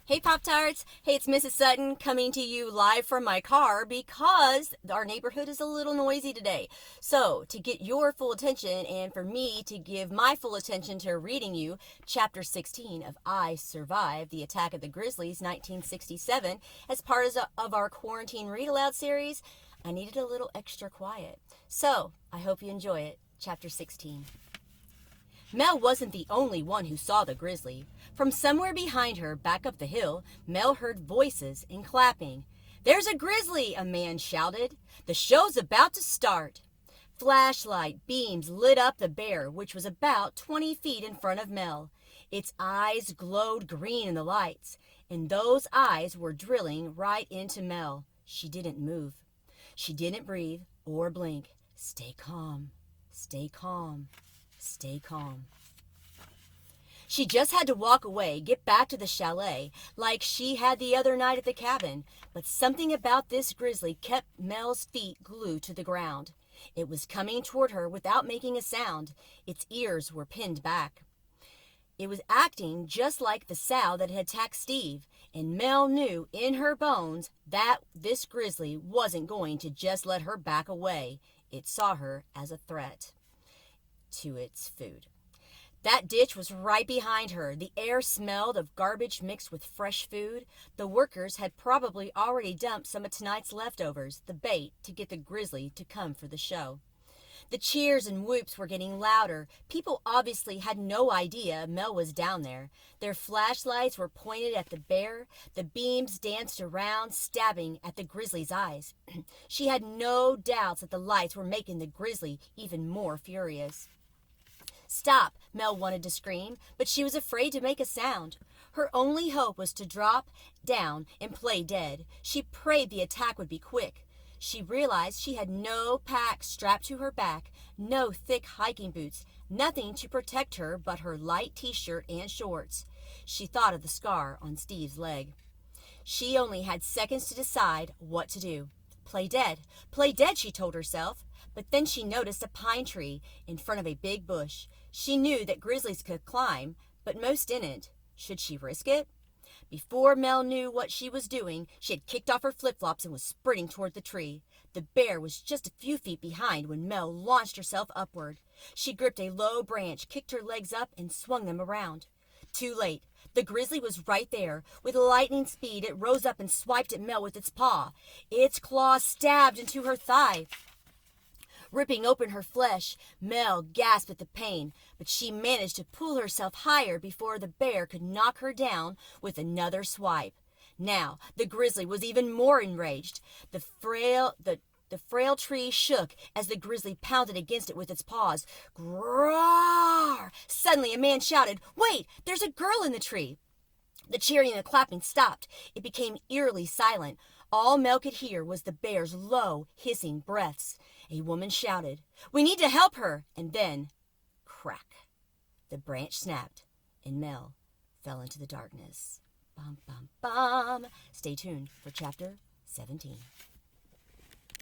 Hey Pop-Tarts! Hey, it's Mrs. Sutton coming to you live from my car because our neighborhood is a little noisy today. So, to get your full attention and for me to give my full attention to reading you Chapter 16 of I Survived the Attack of the Grizzlies 1967 as part of our Quarantine Read Aloud series, I needed a little extra quiet. So, I hope you enjoy it. Chapter 16. Mel wasn't the only one who saw the grizzly. From somewhere behind her, back up the hill, Mel heard voices and clapping. "There's a grizzly!" a man shouted. "The show's about to start." Flashlight beams lit up the bear, which was about 20 feet in front of Mel. Its eyes glowed green in the lights, and those eyes were drilling right into Mel. She didn't move. She didn't breathe or blink. Stay calm. Stay calm. Stay calm. She just had to walk away, get back to the chalet, like she had the other night at the cabin. But something about this grizzly kept Mel's feet glued to the ground. It was coming toward her without making a sound. Its ears were pinned back. It was acting just like the sow that had attacked Steve, and Mel knew in her bones that this grizzly wasn't going to just let her back away. It saw her as a threat to its food. That ditch was right behind her. The air smelled of garbage mixed with fresh food. The workers had probably already dumped some of tonight's leftovers, the bait, to get the grizzly to come for the show. The cheers and whoops were getting louder. People obviously had no idea Mel was down there. Their flashlights were pointed at the bear. The beams danced around, stabbing at the grizzly's eyes. She had no doubts that the lights were making the grizzly even more furious. "Stop!" Mel wanted to scream, but she was afraid to make a sound. Her only hope was to drop down and play dead. She prayed the attack would be quick. She realized she had no pack strapped to her back, no thick hiking boots, nothing to protect her but her light t-shirt and shorts. She thought of the scar on Steve's leg. She only had seconds to decide what to do. Play dead, she told herself. But then she noticed a pine tree in front of a big bush. She knew that grizzlies could climb, but most didn't. Should she risk it? Before Mel knew what she was doing, she had kicked off her flip-flops and was sprinting toward the tree. The bear was just a few feet behind when Mel launched herself upward. She gripped a low branch, kicked her legs up, and swung them around. Too late. The grizzly was right there. With lightning speed, it rose up and swiped at Mel with its paw. Its claws stabbed into her thigh, ripping open her flesh. Mel gasped at the pain, but she managed to pull herself higher before the bear could knock her down with another swipe. Now, the grizzly was even more enraged. The frail tree shook as the grizzly pounded against it with its paws. Groar! Suddenly, a man shouted, "Wait! There's a girl in the tree!" The cheering and the clapping stopped. It became eerily silent. All Mel could hear was the bear's low, hissing breaths. A woman shouted, "We need to help her!" And then, crack, the branch snapped, and Mel fell into the darkness. Bum, bum, bum. Stay tuned for Chapter 17.